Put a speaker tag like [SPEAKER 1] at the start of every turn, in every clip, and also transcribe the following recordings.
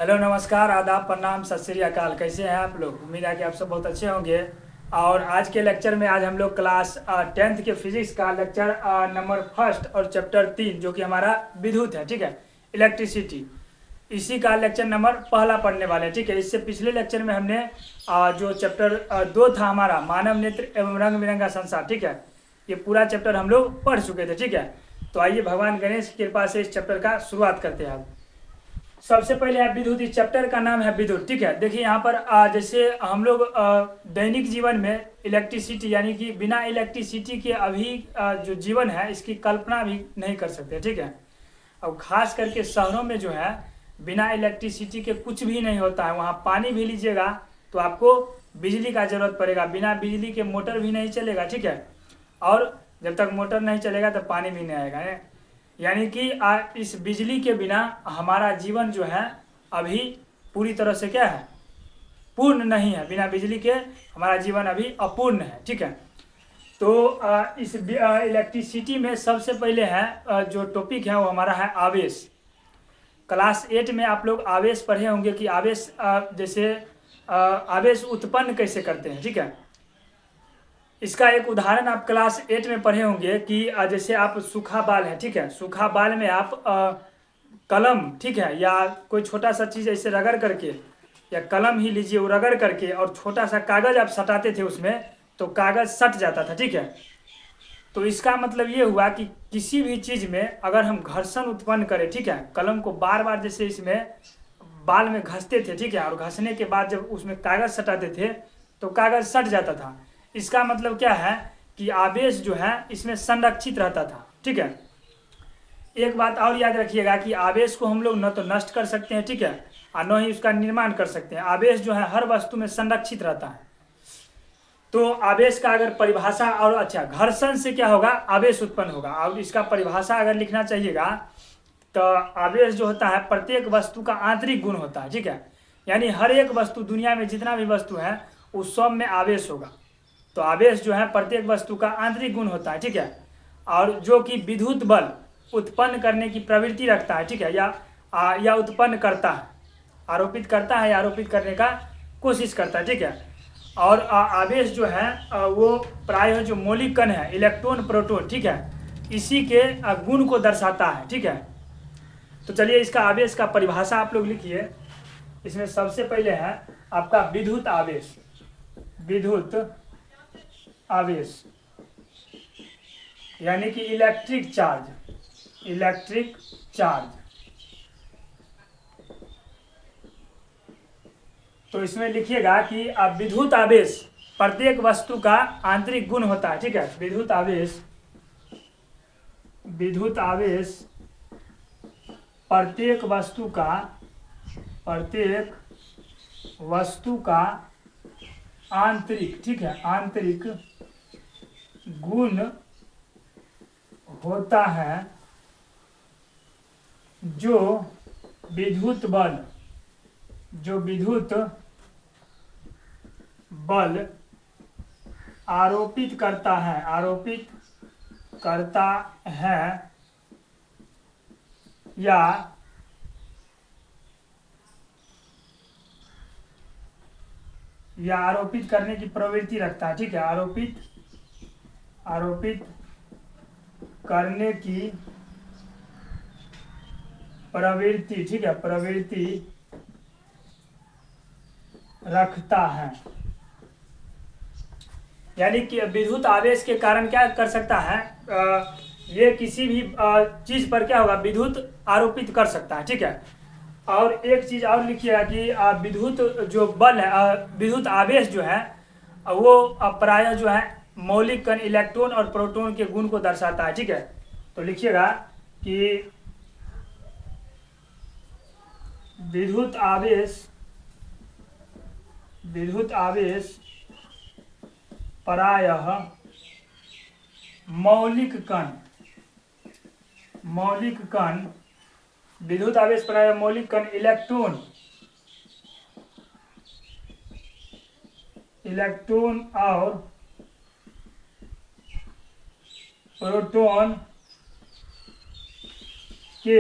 [SPEAKER 1] Hello, नमस्कार, आदाब, प्रणाम, सत श्री अकाल। कैसे हैं आप लोग? उम्मीद है कि आप सब बहुत अच्छे होंगे। और आज के लेक्चर में आज हम लोग क्लास 10th के फिजिक्स का लेक्चर नंबर फर्स्ट और चैप्टर 3 जो कि हमारा विद्युत है, ठीक है, इलेक्ट्रिसिटी, इसी का लेक्चर नंबर पहला पढ़ने वाले हैं, ठीक है। इससे पिछले लेक्चर में हमने जो चैप्टर 2 था हमारा मानव नेत्र एवं रंग बिरंगा संसार, ठीक है, ये पूरा चैप्टर हम लोग पढ़ चुके थे, ठीक है। तो आइए भगवान गणेश की कृपा से इस चैप्टर का शुरुआत करते हैं। सबसे पहले है विद्युत। इस चैप्टर का नाम है विद्युत, ठीक है। देखिए यहाँ पर जैसे हम लोग दैनिक जीवन में इलेक्ट्रिसिटी यानी कि बिना इलेक्ट्रिसिटी के अभी जो जीवन है इसकी कल्पना भी नहीं कर सकते, ठीक है। अब खास करके शहरों में जो है बिना इलेक्ट्रिसिटी के कुछ भी नहीं होता है। वहाँ पानी भी लीजिएगा तो आपको बिजली का जरूरत पड़ेगा, बिना बिजली के मोटर भी नहीं चलेगा, ठीक है। और जब तक मोटर नहीं चलेगा तो पानी भी नहीं आएगा। यानी कि इस बिजली के बिना हमारा जीवन जो है अभी पूरी तरह से क्या है, पूर्ण नहीं है। बिना बिजली के हमारा जीवन अभी अपूर्ण है, ठीक है। तो इस इलेक्ट्रिसिटी में सबसे पहले है जो टॉपिक है वो हमारा है आवेश। क्लास 8 में आप लोग आवेश पढ़े होंगे कि आवेश जैसे आवेश उत्पन्न कैसे करते हैं, ठीक है। इसका एक उदाहरण आप क्लास 8 में पढ़े होंगे कि जैसे आप सूखा बाल है, ठीक है, सूखा बाल में आप कलम, ठीक है, या कोई छोटा सा चीज़ ऐसे रगड़ करके, या कलम ही लीजिए वो रगड़ करके और छोटा सा कागज़ आप सटाते थे उसमें तो कागज़ सट जाता था, ठीक है। तो इसका मतलब ये हुआ कि किसी भी चीज़ में अगर हम घर्षण उत्पन्न करें, ठीक है, कलम को बार बार जैसे इसमें बाल में घसते थे, ठीक है, और घसने के बाद जब उसमें कागज़ सटाते थे तो कागज़ सट जाता था। इसका मतलब क्या है कि आवेश जो है इसमें संरक्षित रहता था, ठीक है। एक बात और याद रखिएगा कि आवेश को हम लोग न तो नष्ट कर सकते हैं, ठीक है, और न ही उसका निर्माण कर सकते हैं। आवेश जो है हर वस्तु में संरक्षित रहता है। तो आवेश का अगर परिभाषा, और अच्छा, घर्षण से क्या होगा, आवेश उत्पन्न होगा। और इसका परिभाषा अगर लिखना चाहिएगा तो आवेश जो होता है प्रत्येक वस्तु का आंतरिक गुण होता है, ठीक है। यानी हर एक वस्तु, दुनिया में जितना भी वस्तु है उस सब में आवेश होगा। तो आवेश जो है प्रत्येक वस्तु का आंतरिक गुण होता है, ठीक है, और जो कि विद्युत बल उत्पन्न करने की प्रवृत्ति रखता है, ठीक है, या उत्पन्न करता है, आरोपित करता है या आरोपित करने का कोशिश करता है, ठीक है। और आवेश जो है वो प्रायः जो मौलिक कण है, इलेक्ट्रॉन प्रोटॉन, ठीक है, इसी के गुण को दर्शाता है, ठीक है। तो चलिए इसका आवेश का परिभाषा आप लोग लिखिए। इसमें सबसे पहले है आपका विद्युत आवेश। विद्युत आवेश यानी कि इलेक्ट्रिक चार्ज। इलेक्ट्रिक चार्ज तो इसमें लिखिएगा कि विद्युत आवेश प्रत्येक वस्तु का आंतरिक गुण होता है, ठीक है। विद्युत आवेश, विद्युत आवेश प्रत्येक वस्तु का आंतरिक, ठीक है, आंतरिक गुण होता है जो विद्युत बल आरोपित करता है या आरोपित करने की प्रवृत्ति रखता है, ठीक है। आरोपित करने की प्रवृत्ति, ठीक है, प्रवृत्ति रखता है। यानी कि विद्युत आवेश के कारण क्या कर सकता है, ये किसी भी चीज पर क्या होगा, विद्युत आरोपित कर सकता है, ठीक है। और एक चीज और लिखिएगा कि विद्युत जो बल है, विद्युत आवेश जो है वो प्रायः जो है मौलिक कण इलेक्ट्रॉन और प्रोटॉन के गुण को दर्शाता है, ठीक है। तो लिखिएगा कि विद्युत आवेश प्रायः मौलिक कण विद्युत आवेश प्रायः मौलिक कण इलेक्ट्रॉन और प्रोटॉन के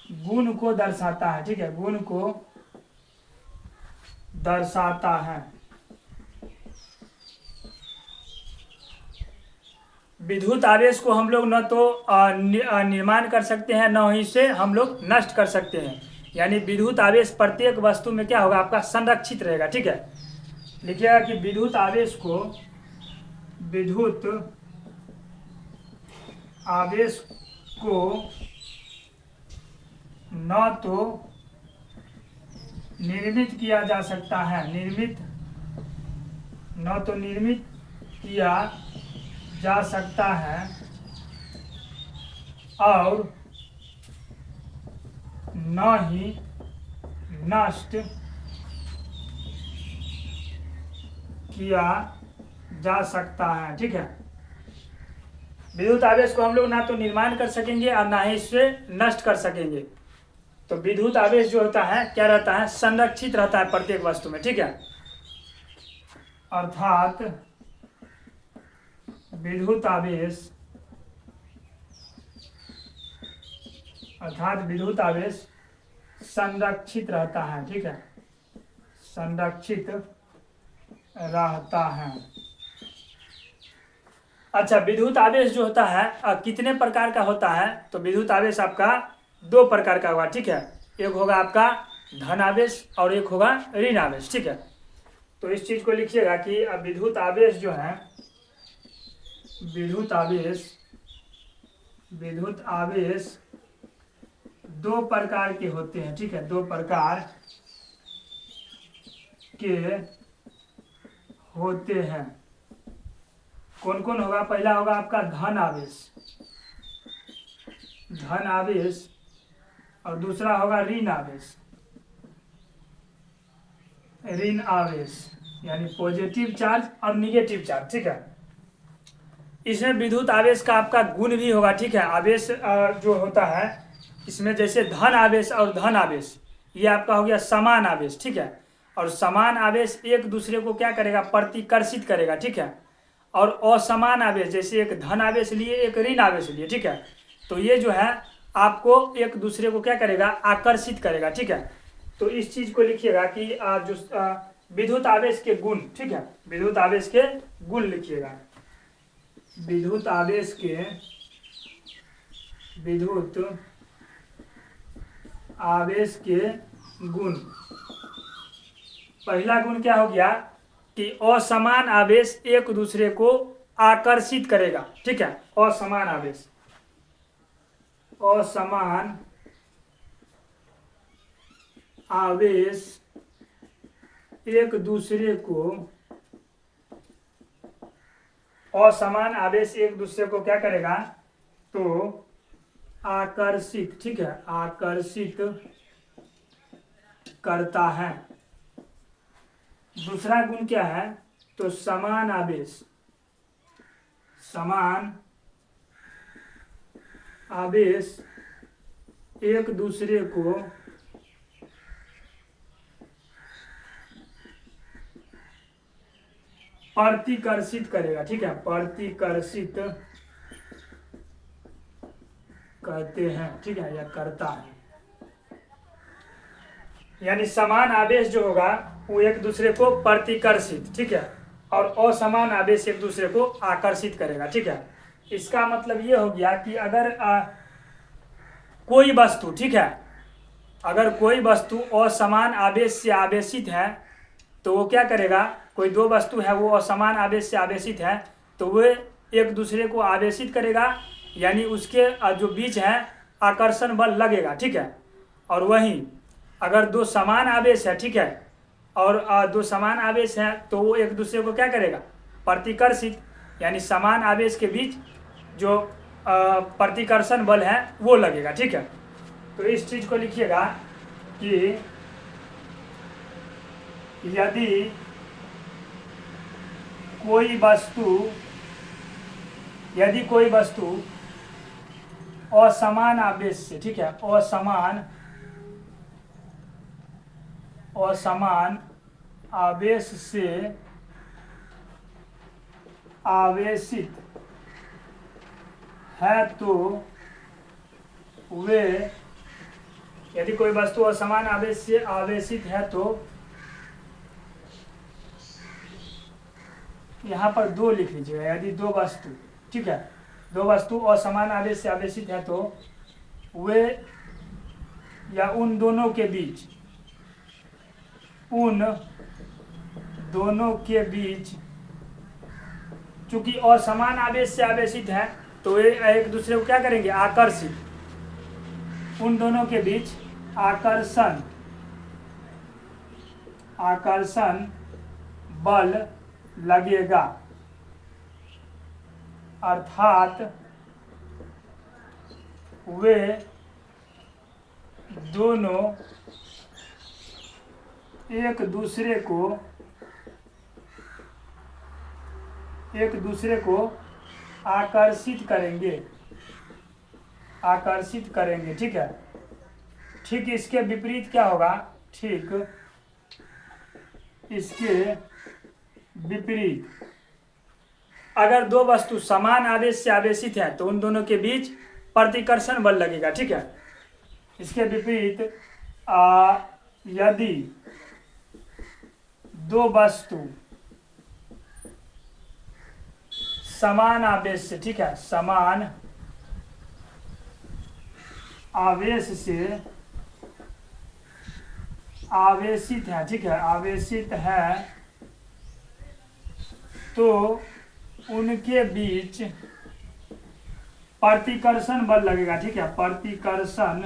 [SPEAKER 1] गुण को दर्शाता है, ठीक है, गुण को दर्शाता है। विद्युत आवेश को हम लोग न तो निर्माण कर सकते हैं, न ही इसे हम लोग नष्ट कर सकते हैं। यानी विद्युत आवेश प्रत्येक वस्तु में क्या होगा, आपका संरक्षित रहेगा, ठीक है। लिखिएगा कि विद्युत आवेश को न तो निर्मित किया जा सकता है, न तो निर्मित किया जा सकता है और न ही नष्ट किया जा सकता है, ठीक है। विद्युत आवेश को हम लोग ना तो निर्माण कर सकेंगे और ना ही इसे नष्ट कर सकेंगे। तो विद्युत आवेश जो होता है क्या रहता है, संरक्षित रहता है प्रत्येक वस्तु में, ठीक है। अर्थात विद्युत आवेश संरक्षित रहता है, ठीक है, संरक्षित रहता है। अच्छा, विद्युत आवेश जो होता है कितने प्रकार का होता है, तो विद्युत आवेश आपका 2 प्रकार का होगा, ठीक है। एक होगा आपका धन आवेश और एक होगा ऋण आवेश, ठीक है। तो इस चीज को लिखिएगा कि विद्युत आवेश जो है, विद्युत आवेश 2 प्रकार के होते हैं, ठीक है, 2 प्रकार के होते हैं। कौन कौन होगा, पहला होगा आपका धन आवेश और दूसरा होगा ऋण आवेश, यानी पॉजिटिव चार्ज और निगेटिव चार्ज, ठीक है। इसमें विद्युत आवेश का आपका गुण भी होगा, ठीक है। आवेश जो होता है इसमें जैसे धन आवेश और धन आवेश, ये आपका हो गया समान आवेश, ठीक है। और समान आवेश एक दूसरे को क्या करेगा, प्रतिकर्षित करेगा, ठीक है। और असमान आवेश, जैसे एक धन आवेश लिए एक ऋण आवेश लिए, ठीक है, तो ये जो है आपको एक दूसरे को क्या करेगा, आकर्षित करेगा, ठीक है। तो इस चीज को लिखिएगा कि जो विद्युत आवेश के गुण, ठीक है, विद्युत आवेश के गुण लिखिएगा। विद्युत आवेश के गुण, पहला गुण क्या हो गया कि असमान आवेश एक दूसरे को आकर्षित करेगा, ठीक है। असमान आवेश एक दूसरे को, असमान आवेश एक दूसरे को क्या करेगा, तो आकर्षित, ठीक है, आकर्षित करता है। दूसरा गुण क्या है, तो समान आवेश एक दूसरे को प्रतिकर्षित करेगा, ठीक है, प्रतिकर्षित करते हैं, ठीक है, या करता है। यानी समान आवेश जो होगा वो एक दूसरे को प्रतिकर्षित, ठीक है, और असमान आवेश एक दूसरे को आकर्षित करेगा, ठीक है। इसका मतलब ये हो गया कि अगर कोई वस्तु, ठीक है, अगर कोई वस्तु असमान आवेश से आवेशित है तो वो क्या करेगा, कोई 2 वस्तु है वो असमान आवेश से आवेशित है तो वो एक दूसरे को आवेशित करेगा, यानी उसके जो बीच है आकर्षण बल लगेगा, ठीक है। और वहीं अगर 2 समान आवेश है, ठीक है, और 2 समान आवेश है तो वो एक दूसरे को क्या करेगा, प्रतिकर्षित, यानी समान आवेश के बीच जो प्रतिकर्षण बल है वो लगेगा, ठीक है। तो इस चीज को लिखिएगा कि यदि कोई वस्तु असमान आवेश से, ठीक है, असमान आवेश से आवेशित है तो वे यदि कोई वस्तु असमान आवेश से आवेशित है तो यहाँ पर 2 लिख लीजिएगा। यदि दो वस्तु, ठीक है, दो वस्तु असमान आवेश से आवेशित है तो वे या उन दोनों के बीच, उन दोनों के बीच, चूंकि असमान आवेश से आवेशित है तो वे एक दूसरे को क्या करेंगे, आकर्षित, उन दोनों के बीच आकर्षण बल लगेगा, अर्थात वे दोनों एक दूसरे को आकर्षित करेंगे, ठीक है। ठीक इसके विपरीत क्या होगा, ठीक इसके विपरीत, अगर दो वस्तु समान आवेश से आवेशित है तो उन दोनों के बीच प्रतिकर्षण बल लगेगा, ठीक है। इसके विपरीत यदि दो वस्तु समान आवेश से, ठीक है, समान आवेश से आवेशित है, ठीक है, आवेशित है तो उनके बीच प्रतिकर्षण बल लगेगा, ठीक है, प्रतिकर्षण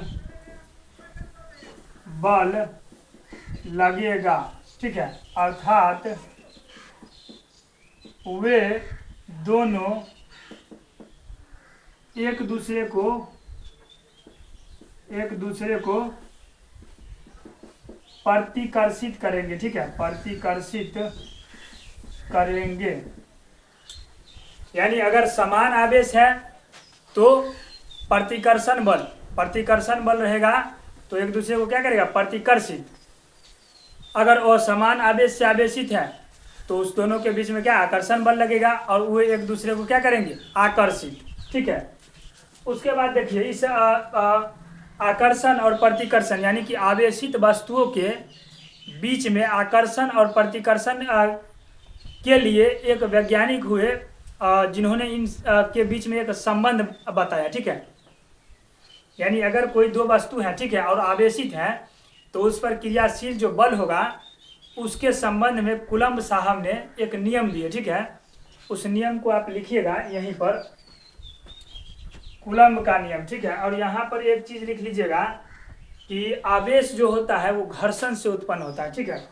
[SPEAKER 1] बल लगेगा, ठीक है, अर्थात वे दोनों एक दूसरे को प्रतिकर्षित करेंगे, ठीक है, प्रतिकर्षित करेंगे। यानी अगर समान आवेश है तो प्रतिकर्षण बल रहेगा तो एक दूसरे को क्या करेगा, प्रतिकर्षित। अगर असमान आवेश से आवेशित है तो उस दोनों के बीच में क्या, आकर्षण बल लगेगा और वो एक दूसरे को क्या करेंगे, आकर्षित, ठीक है। उसके बाद देखिए इस आकर्षण और प्रतिकर्षण यानी कि आवेशित वस्तुओं के बीच में आकर्षण और प्रतिकर्षण के लिए एक वैज्ञानिक हुए जिन्होंने इन के बीच में एक संबंध बताया, ठीक है। यानी अगर कोई दो वस्तु है, ठीक है, और आवेशित है तो उस पर क्रियाशील जो बल होगा उसके संबंध में कूलम्ब साहब ने एक नियम दिए, ठीक है। उस नियम को आप लिखिएगा यहीं पर, कूलम्ब का नियम, ठीक है। और यहाँ पर एक चीज लिख लीजिएगा कि आवेश जो होता है वो घर्षण से उत्पन्न होता है, ठीक है।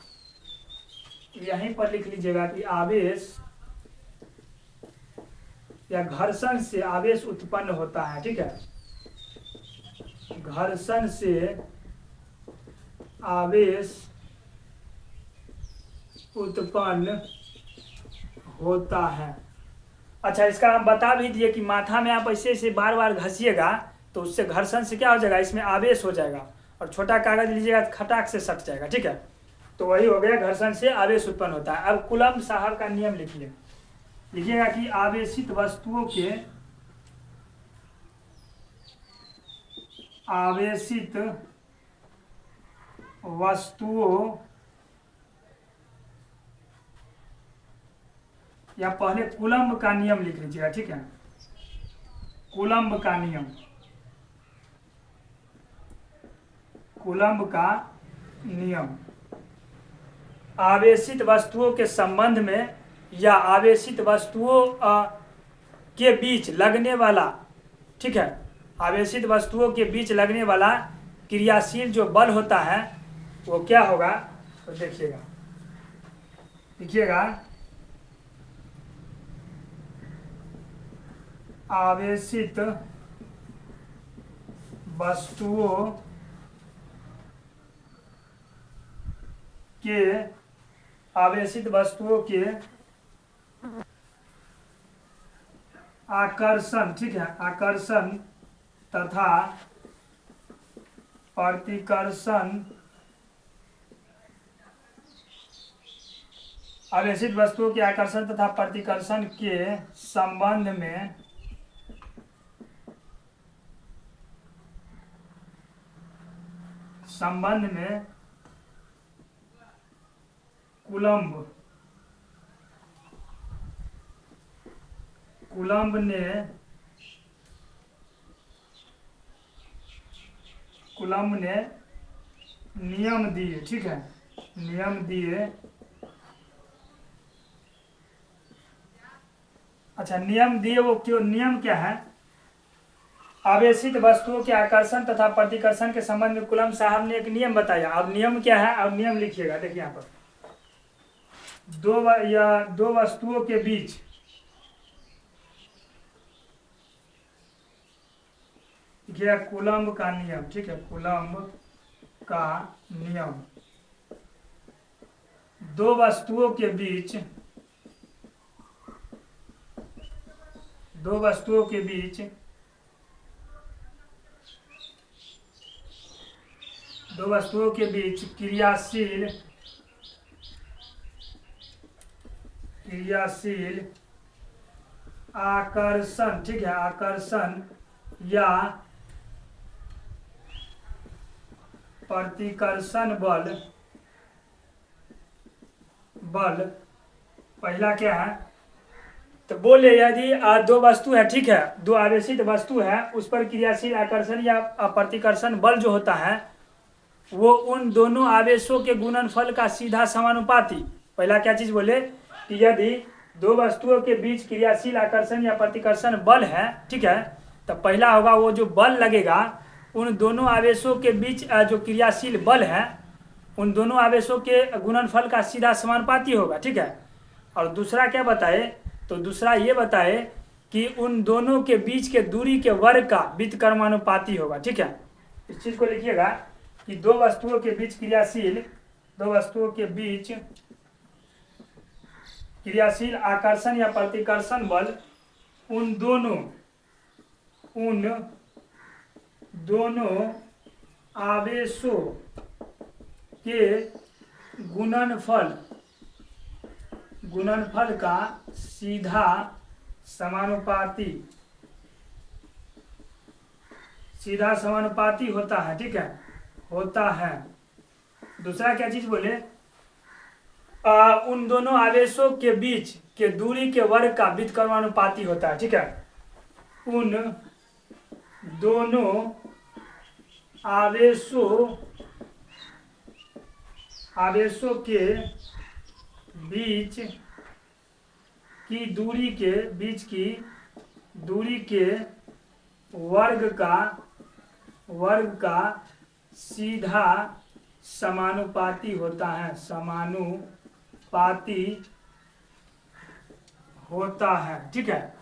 [SPEAKER 1] यहीं पर लिख लीजिएगा कि आवेश या घर्षण से आवेश उत्पन्न होता है, ठीक है, घर्षण से आवेश उत्पन्न होता है। अच्छा, इसका हम बता भी दिए कि माथा में आप ऐसे ऐसे बार बार घसीएगा तो उससे घर्षण से क्या हो जाएगा, इसमें आवेश हो जाएगा और छोटा कागज लीजिएगा तो खटाक से सट जाएगा, ठीक है। तो वही हो गया, घर्षण से आवेश उत्पन्न होता है। अब कूलम्ब साहब का नियम लिखिए, लिखिएगा कि आवेशित वस्तुओं या पहले कूलम्ब का नियम लिख लीजिएगा, ठीक है, कूलम्ब का नियम आवेशित वस्तुओं के संबंध में या आवेशित वस्तुओं के बीच लगने वाला, ठीक है, आवेशित वस्तुओं के बीच लगने वाला क्रियाशील जो बल होता है वो क्या होगा, तो देखिएगा, लिखिएगा आवेशित वस्तुओं के आकर्षण, ठीक है, आकर्षण तथा प्रतिकर्षण, आवेशित वस्तुओं के आकर्षण तथा प्रतिकर्षण के संबंध में संबंध में कूलम्ब ने नियम दिए, ठीक है, नियम दिए। अच्छा, नियम दिए वो क्यों, नियम क्या है? आवेशित वस्तुओं के आकर्षण तथा प्रतिकर्षण के संबंध में कूलम्ब साहब ने एक नियम बताया। अब नियम क्या है, अब नियम लिखिएगा, देखिए यहाँ पर दो वस्तुओं के बीच यह कूलम्ब का नियम, ठीक है, कूलम्ब का नियम। दो वस्तुओं के बीच क्रियाशील आकर्षण, ठीक है, आकर्षण या प्रतिकर्षण बल पहला क्या है, तो बोले यदि दो वस्तु है, ठीक है, दो आवेशित वस्तु है, उस पर क्रियाशील आकर्षण या प्रतिकर्षण बल जो होता है वो उन दोनों आवेशों के गुणनफल का सीधा समानुपाती। पहला क्या चीज बोले कि यदि दो वस्तुओं के बीच क्रियाशील आकर्षण या प्रतिकर्षण बल है, ठीक है, तो पहला होगा वो जो बल लगेगा उन दोनों आवेशों के बीच जो क्रियाशील बल है उन दोनों आवेशों के गुणनफल का सीधा समानुपाती होगा, ठीक है। और दूसरा क्या बताए, तो दूसरा ये बताए कि उन दोनों के बीच के दूरी के वर्ग का व्युत्क्रमानुपाती होगा, ठीक है। इस चीज को लिखिएगा कि दो वस्तुओं के बीच क्रियाशील आकर्षण या प्रतिकर्षण बल उन दोनों आवेशों के गुणनफल का सीधा समानुपाती होता है, ठीक है, होता है। दूसरा क्या चीज बोले, उन दोनों आवेशों के बीच के दूरी के वर्ग का व्युत्क्रमानुपाती होता है, ठीक है। उन दोनों आवेशों के बीच की दूरी के वर्ग का सीधा समानुपाती होता है, ठीक है।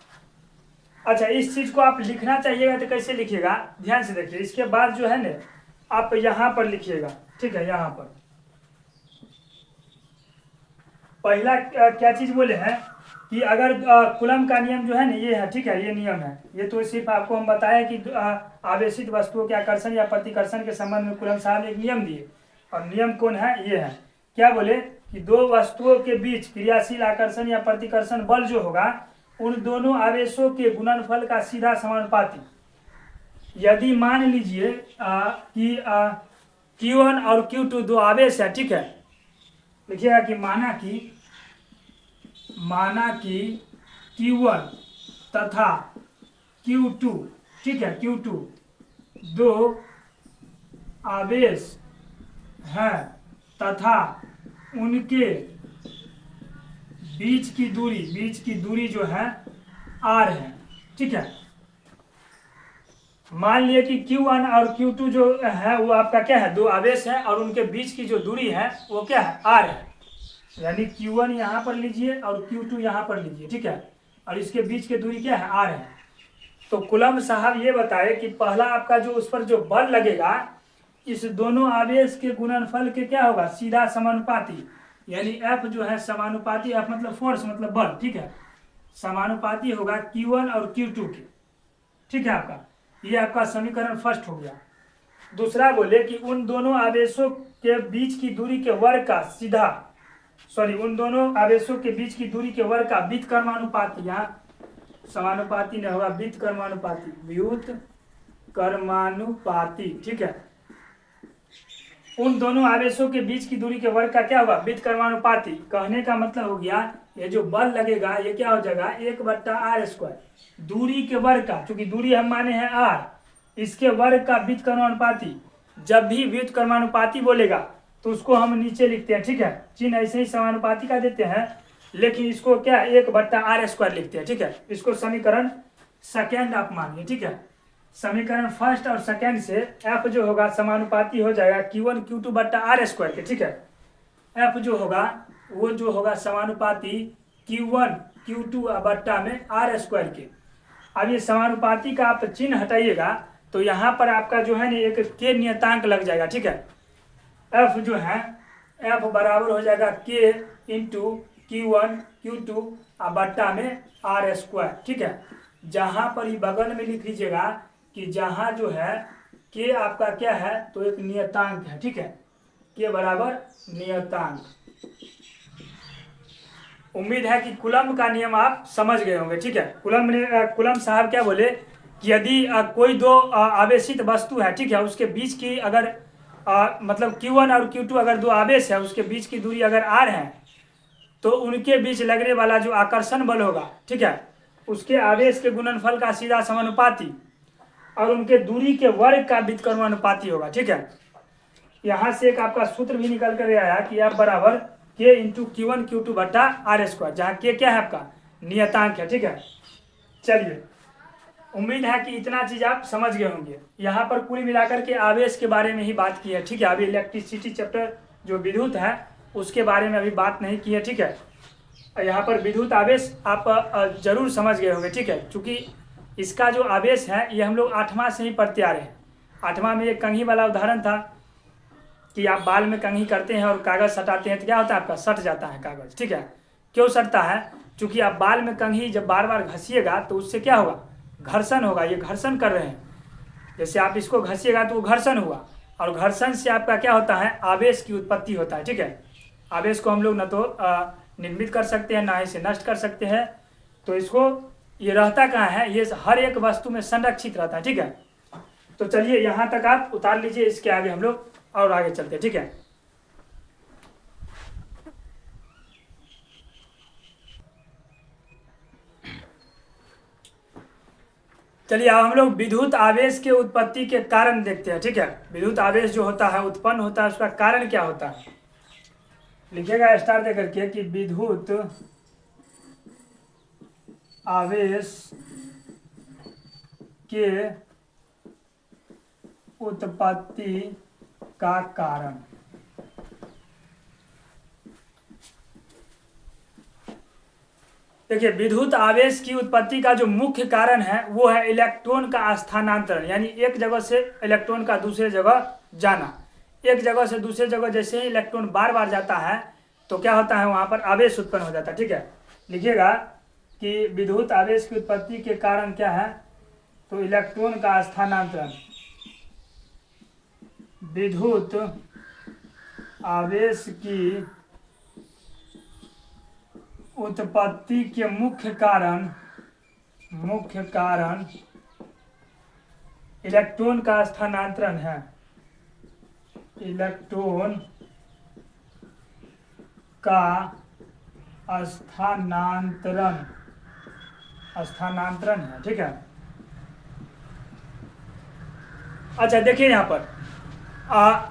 [SPEAKER 1] अच्छा, इस चीज को आप लिखना चाहिएगा तो कैसे लिखिएगा, ध्यान से देखिए। इसके बाद जो है ना आप यहाँ पर लिखिएगा, ठीक है, यहाँ पर पहला क्या चीज बोले हैं कि अगर कूलम्ब का नियम जो है ना ये है, ठीक है, ये नियम है, ये तो सिर्फ आपको हम बताया कि आवेशित वस्तुओं के आकर्षण या प्रतिकर्षण के संबंध में कूलम्ब साहब ने एक नियम दिए। और नियम कौन है, ये है, क्या बोले कि दो वस्तुओं के बीच क्रियाशील आकर्षण या प्रतिकर्षण बल जो होगा उन दोनों आवेशों के गुणनफल का सीधा समानुपाती। यदि मान लीजिए कि Q1 और Q2 दो आवेश है, ठीक है, लिखिएगा कि माना कि Q1 तथा Q2, ठीक है, Q2 दो आवेश हैं तथा उनके बीच की दूरी जो है R है, ठीक है। मान लिए कि Q1 और Q2 जो है वो आपका क्या है, दो आवेश है और उनके बीच की जो दूरी है वो क्या है, R है। यानी Q1 यहाँ पर लीजिए और Q2 यहाँ पर लीजिए, ठीक है, और इसके बीच की दूरी क्या है, R है। तो कूलम्ब साहब ये बताए कि पहला आपका जो उस पर जो बल लगेगा इस दोनों आवेश के गुणनफल के क्या होगा, सीधा समानुपाती। यानी F जो है समानुपाती, F मतलब फोर्स मतलब बल, ठीक है, समानुपाती होगा Q1 और Q2 के, ठीक है। आपका ये आपका समीकरण फर्स्ट हो गया। दूसरा बोले कि उन दोनों आवेशों के बीच की दूरी के वर्ग का उन दोनों आवेशों के बीच की दूरी के वर्ग का व्युत्क्रमानुपाती, यहाँ समानुपाती नहीं होगा, व्युत्क्रमानुपाती, ठीक है। उन दोनों आवेशों के बीच की दूरी के वर्ग का क्या होगा, व्युत्क्रमानुपाती। कहने का मतलब हो गया ये जो बल लगेगा ये क्या हो जाएगा 1/r², दूरी के वर्ग का, क्योंकि दूरी हम माने हैं r, इसके वर्ग का व्युत्क्रमानुपाती। जब भी व्युत्क्रमानुपाती बोलेगा तो उसको हम नीचे लिखते हैं, ठीक है, चिन्ह ऐसे ही समानुपाती का देते हैं, लेकिन इसको क्या 1/r² लिखते हैं, ठीक है। इसको समीकरण सेकेंड आप मानिए, ठीक है। समीकरण फर्स्ट और सेकेंड से एफ जो होगा समानुपाती हो जाएगा Q1 Q2/r² के, ठीक है। एफ जो होगा वो जो होगा समानुपाती Q1 Q2/r² के। अब ये समानुपाती का आप चिन्ह हटाइएगा तो यहाँ पर आपका जो है ना एक के नियतांक लग जाएगा, ठीक है। एफ जो है एफ बराबर हो जाएगा के इंटू Q1 Q2/r², ठीक है। जहाँ पर ही बगल में लिख लीजिएगा कि जहाँ जो है के आपका क्या है तो एक नियतांक है, ठीक है, के बराबर नियतांक। उम्मीद है कि कूलम्ब का नियम आप समझ गए होंगे, ठीक है। कूलम्ब साहब क्या बोले कि यदि कोई दो आवेशित वस्तु है, ठीक है, उसके बीच की अगर मतलब Q1 और Q2 अगर दो आवेश है उसके बीच की दूरी अगर r है तो उनके बीच लगने वाला जो आकर्षण बल होगा, ठीक है, उसके आवेश के गुणनफल का सीधा समानुपाती और उनके दूरी के वर्ग का व्युत्क्रमानुपाती होगा, ठीक है। यहाँ से एक आपका सूत्र भी निकल कर आया कि F बराबर के इंटू Q1 Q2/r², जहाँ के क्या है आपका नियतांक है, ठीक है। चलिए, उम्मीद है कि इतना चीज आप समझ गए होंगे। यहाँ पर कुल मिलाकर के आवेश के बारे में ही बात की है, ठीक है। अभी इलेक्ट्रिसिटी चैप्टर जो विद्युत है उसके बारे में अभी बात नहीं की है, ठीक है। यहाँ पर विद्युत आवेश आप जरूर समझ गए होंगे, ठीक है, क्योंकि इसका जो आवेश है ये हम लोग 8वां से ही पढ़ते आ रहे हैं। 8वां में एक कंघी वाला उदाहरण था कि आप बाल में कंघी करते हैं और कागज सटाते हैं तो क्या होता है आपका सट जाता है कागज, ठीक है। क्यों सटता है, क्योंकि आप बाल में कंघी जब बार बार घसीएगा तो उससे क्या होगा, घर्षण होगा। ये घर्षण कर रहे हैं, जैसे आप इसको घसीएगा तो वो घर्षण हुआ, और घर्षण से आपका क्या होता है आवेश की उत्पत्ति होता है, ठीक है। आवेश को हम लोग न तो निर्मित कर सकते हैं ना इसे नष्ट कर सकते हैं, तो इसको ये रहता कहाँ है, ये हर एक वस्तु में संरक्षित रहता है, ठीक है। तो चलिए यहाँ तक आप उतार लीजिए, इसके आगे हम लोग और आगे चलते हैं, ठीक है। चलिए अब हम लोग विद्युत आवेश के उत्पत्ति के कारण देखते हैं, ठीक है। विद्युत आवेश जो होता है उत्पन्न होता है उसका कारण क्या होता है, लिखिएगा स्टार दे करके कि विद्युत आवेश के उत्पत्ति का कारण। देखिए, विद्युत आवेश की उत्पत्ति का जो मुख्य कारण है वो है इलेक्ट्रॉन का स्थानांतरण, यानी एक जगह से इलेक्ट्रॉन का दूसरे जगह जाना। एक जगह से दूसरे जगह जैसे ही इलेक्ट्रॉन बार बार जाता है तो क्या होता है वहां पर आवेश उत्पन्न हो जाता है, ठीक है। लिखिएगा कि विद्युत आवेश की उत्पत्ति के कारण क्या है, तो इलेक्ट्रॉन का स्थानांतरण। विद्युत आवेश की उत्पत्ति के मुख्य कारण इलेक्ट्रॉन का स्थानांतरण है। इलेक्ट्रॉन का स्थानांतरण है, ठीक है। अच्छा देखिए यहाँ पर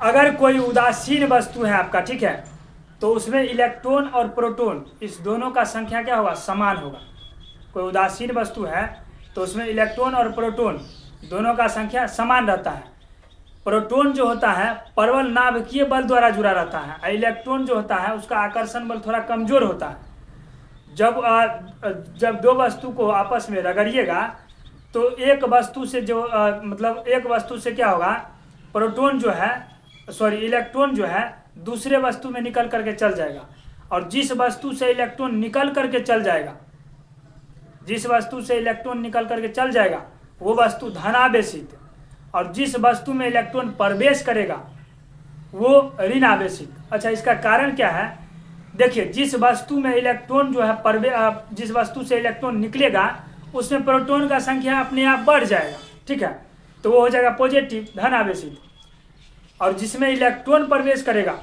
[SPEAKER 1] अगर कोई उदासीन वस्तु है आपका, ठीक है, तो उसमें इलेक्ट्रॉन और प्रोटॉन इस दोनों का संख्या क्या होगा, समान होगा। कोई उदासीन वस्तु है तो उसमें इलेक्ट्रॉन और प्रोटॉन दोनों का संख्या समान रहता है। प्रोटॉन जो होता है प्रबल नाभिकीय बल द्वारा जुड़ा रहता है, और इलेक्ट्रॉन जो होता है उसका आकर्षण बल थोड़ा कमजोर होता है। जब दो वस्तु को आपस में रगड़िएगा तो एक वस्तु से जो मतलब एक वस्तु से क्या होगा, प्रोटॉन जो है इलेक्ट्रॉन जो है दूसरे वस्तु में निकल करके चल जाएगा, और जिस वस्तु से इलेक्ट्रॉन निकल करके चल जाएगा वो वस्तु धनावेशित, और जिस वस्तु में इलेक्ट्रॉन प्रवेश करेगा वो ऋण आवेशित। अच्छा, इसका कारण क्या है, देखिए जिस वस्तु में इलेक्ट्रॉन जो है जिस वस्तु से इलेक्ट्रॉन निकलेगा उसमें प्रोटॉन का संख्या अपने आप बढ़ जाएगा, ठीक है, तो वो हो जाएगा पॉजिटिव धन आवेशित। और जिसमें इलेक्ट्रॉन प्रवेश करेगा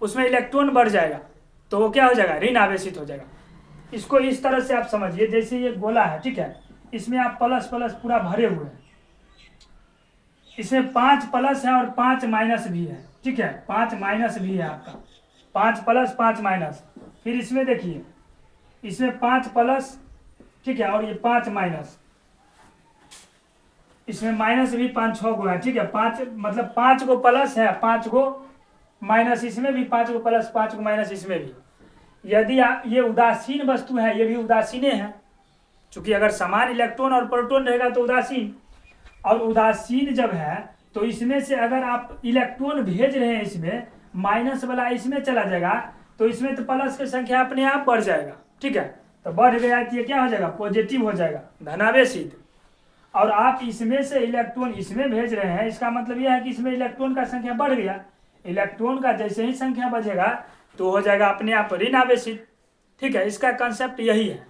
[SPEAKER 1] उसमें इलेक्ट्रॉन बढ़ जाएगा, तो वो क्या हो जाएगा, ऋण आवेशित हो जाएगा। इसको इस तरह से आप समझिए, जैसे ये गोला है, ठीक है, इसमें आप प्लस प्लस पूरा भरे हुए हैं, इसमें 5 प्लस है और 5 माइनस भी है, ठीक है, 5 माइनस भी है आपका, 5 प्लस 5 माइनस। फिर इसमें देखिए, इसमें 5 प्लस, ठीक है, और ये 5 माइनस, इसमें माइनस भी 5-6 गो है, ठीक है, 5 मतलब 5 गो प्लस है, 5 गो माइनस, इसमें भी 5 गो प्लस 5 गो माइनस इसमें भी। यदि आप ये उदासीन वस्तु है, ये भी उदासीने हैं, क्योंकि अगर समान इलेक्ट्रॉन और प्रोटॉन रहेगा तो उदासीन, और उदासीन जब है तो इसमें से अगर आप इलेक्ट्रॉन भेज रहे हैं, इसमें माइनस वाला इसमें चला जाएगा, तो इसमें तो प्लस की संख्या अपने आप बढ़ जाएगा, ठीक है, तो बढ़ गया तो ये क्या हो जाएगा, पॉजिटिव हो जाएगा, धनावेशित। और आप इसमें से इलेक्ट्रॉन इसमें भेज रहे हैं, इसका मतलब यह है कि इसमें इलेक्ट्रॉन का संख्या बढ़ गया, इलेक्ट्रॉन का जैसे ही संख्या बढ़ेगा तो हो जाएगा अपने आप ऋण आवेशित, ठीक है। इसका कंसेप्ट यही है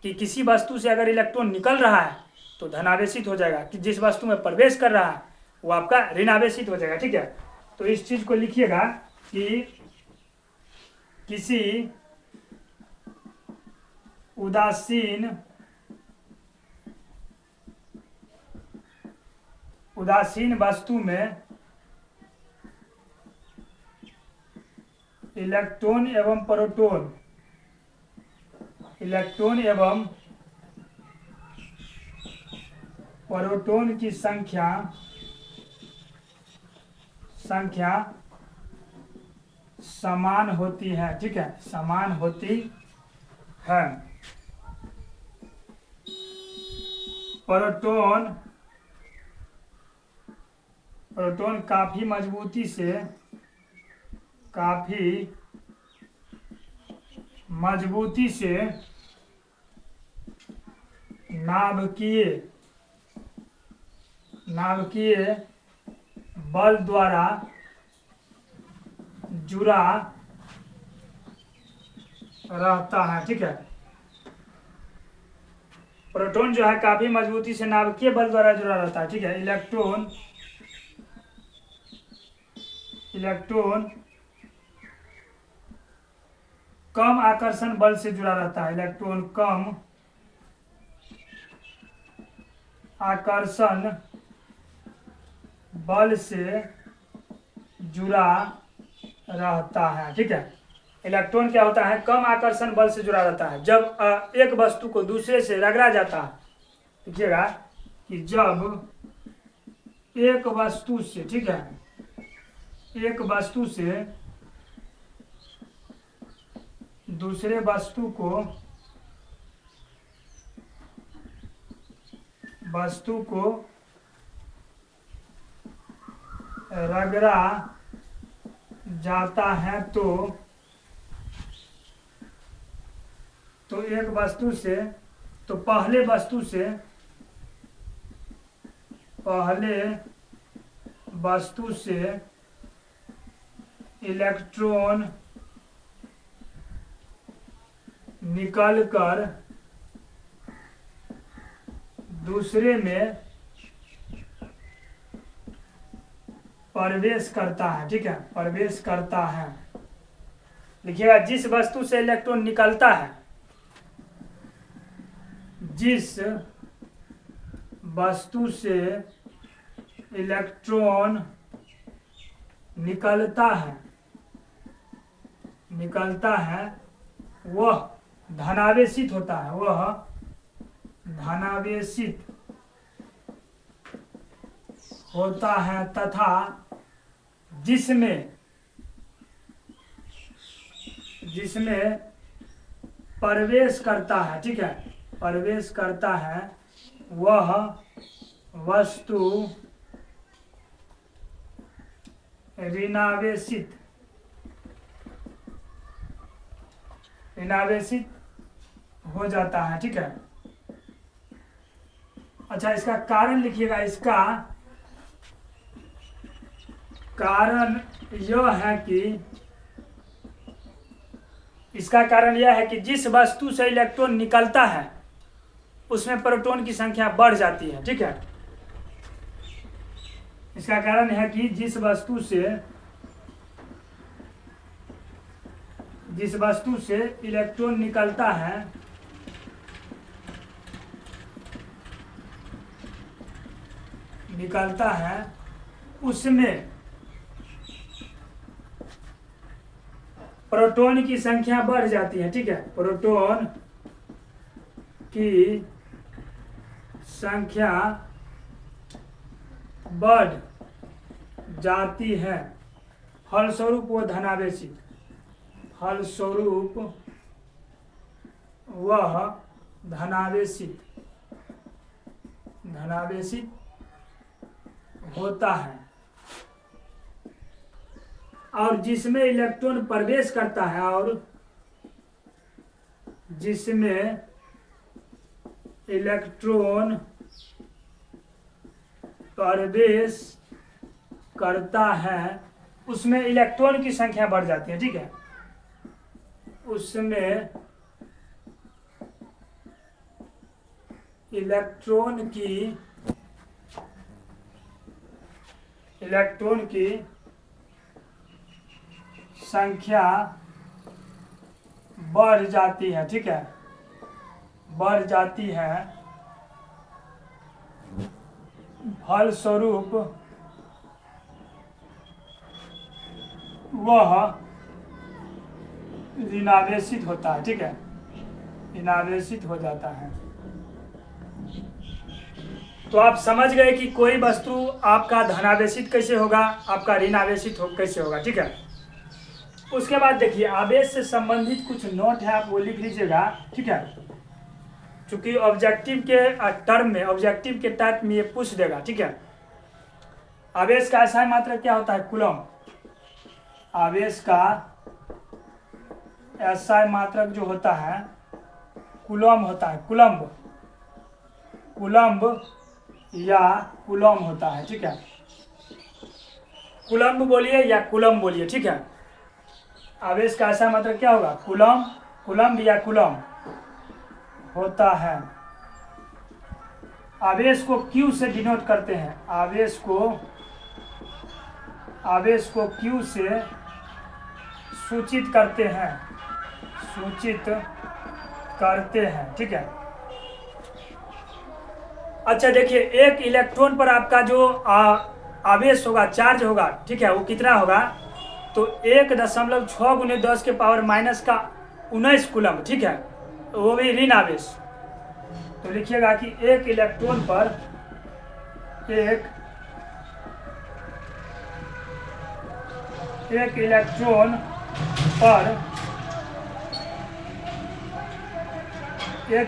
[SPEAKER 1] कि किसी वस्तु से अगर इलेक्ट्रॉन निकल रहा है तो धनावेशित हो जाएगा, कि जिस वस्तु में प्रवेश कर रहा है वो आपका ऋण आवेशित हो जाएगा, ठीक है। तो इस चीज को लिखिएगा कि किसी उदासीन वस्तु में इलेक्ट्रॉन एवं प्रोटॉन की संख्या समान होती है, ठीक है, समान होती है। प्रोटॉन काफी मजबूती से नाभिकीय बल द्वारा जुड़ा रहता है, ठीक है। प्रोटॉन जो है काफी मजबूती से नाभिकीय बल द्वारा जुड़ा रहता है, ठीक है। इलेक्ट्रॉन कम आकर्षण बल से जुड़ा रहता है, इलेक्ट्रॉन कम आकर्षण बल से जुड़ा रहता है, ठीक है। इलेक्ट्रॉन क्या होता है, कम आकर्षण बल से जुड़ा रहता है। जब एक वस्तु को दूसरे से रगड़ा जाता है, देखिएगा कि जब एक वस्तु से, ठीक है, एक वस्तु से दूसरे वस्तु को रगड़ा जाता है तो एक वस्तु से, तो पहले वस्तु से इलेक्ट्रॉन निकलकर दूसरे में प्रवेश करता है, ठीक है, प्रवेश करता है। लिखिएगा, जिस वस्तु से इलेक्ट्रॉन निकलता है, जिस वस्तु से इलेक्ट्रॉन निकलता है वह धनावेशित होता है, वह धनावेशित होता है, तथा जिसमें प्रवेश करता है, ठीक है, प्रवेश करता है वह वस्तु ऋणावेशित हो जाता है, ठीक है। अच्छा, इसका कारण लिखिएगा। इसका कारण यह है कि जिस वस्तु से इलेक्ट्रॉन निकलता है उसमें प्रोटॉन की संख्या बढ़ जाती है, ठीक है। इसका कारण है कि जिस वस्तु से इलेक्ट्रॉन निकलता है उसमें प्रोटॉन की संख्या बढ़ जाती है। ठीक है, प्रोटॉन की संख्या बढ़ जाती है, फलस्वरूप वह धनावेशित होता है। और जिसमें इलेक्ट्रॉन प्रवेश करता है उसमें इलेक्ट्रॉन की संख्या बढ़ जाती है। ठीक है, उसमें इलेक्ट्रॉन की संख्या बढ़ जाती है। ठीक है, बढ़ जाती है, फलस्वरूप वह ऋणावेशित होता है। ठीक है, ऋणावेशित हो जाता है। तो आप समझ गए कि कोई वस्तु आपका धनावेशित कैसे होगा, आपका ऋणावेशित कैसे होगा। ठीक है, उसके बाद देखिए आवेश से संबंधित कुछ नोट है, आप वो लिख लीजिएगा। ठीक है, चूंकि ऑब्जेक्टिव के टर्म में, ऑब्जेक्टिव के टाइप में ये पूछ देगा। ठीक है, आवेश का SI मात्रक क्या होता है? कूलम। आवेश का SI मात्रक जो होता है कूलम होता है, कूलम्ब या कूलम होता है। ठीक है, कूलम्ब बोलिए या कूलम बोलिए। ठीक है, आवेश का SI मात्रक क्या होगा? कूलम्ब या कूलम होता है। आवेश को Q से डिनोट करते हैं, आवेश को Q से सूचित करते हैं। ठीक है, अच्छा देखिए, एक इलेक्ट्रॉन पर आपका जो आवेश होगा, चार्ज होगा, ठीक है, वो कितना होगा? तो 1.6 × 10 के पावर माइनस का 19 कूलम। ठीक है, वो भी ऋण आवेश। तो लिखिएगा कि एक इलेक्ट्रॉन पर एक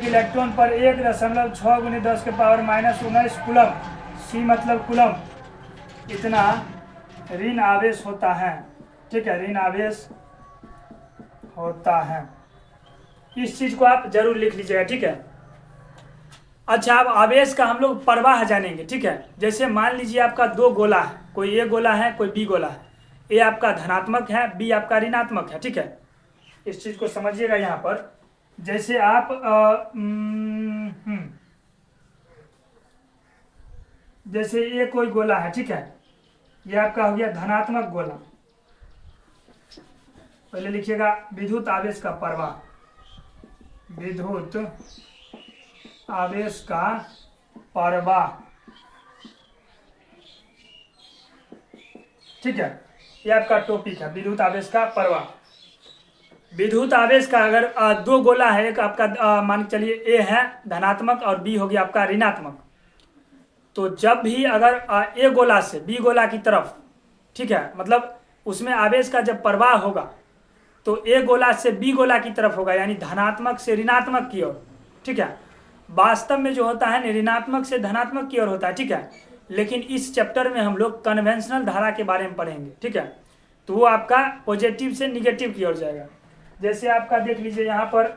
[SPEAKER 1] इलेक्ट्रॉन पर 1.6 × 10 के पावर माइनस 19 कूलम, C मतलब कूलम, इतना ऋण आवेश होता है। ठीक है, ऋण आवेश होता है। इस चीज को आप जरूर लिख लीजिएगा। ठीक है, अच्छा अब आवेश का हम लोग प्रवाह जानेंगे। ठीक है, जैसे मान लीजिए आपका दो गोला है, कोई A गोला है, कोई B गोला है। A आपका धनात्मक है, B आपका ऋणात्मक है। ठीक है, इस चीज को समझिएगा। यहाँ पर जैसे आप जैसे ये कोई गोला है। ठीक है, ये आपका हो गया धनात्मक गोला। पहले लिखिएगा विद्युत आवेश का प्रवाह, विद्युत आवेश का प्रवाह। ठीक है, ये आपका टॉपिक है, विद्युत आवेश का प्रवाह। विद्युत आवेश का अगर दो गोला है, एक आपका मान के चलिए A है धनात्मक और B हो गया आपका ऋणात्मक। तो जब भी अगर A गोला से B गोला की तरफ, ठीक है, मतलब उसमें आवेश का जब प्रवाह होगा तो A गोला से B गोला की तरफ होगा, यानी धनात्मक से ऋणात्मक की ओर। ठीक है, वास्तव में जो होता है ऋणात्मक से धनात्मक की ओर होता है। ठीक है, लेकिन इस चैप्टर में हम लोग कन्वेंशनल धारा के बारे में पढ़ेंगे। ठीक है, तो वो आपका पॉजिटिव से निगेटिव की ओर जाएगा। जैसे आपका देख लीजिए यहाँ पर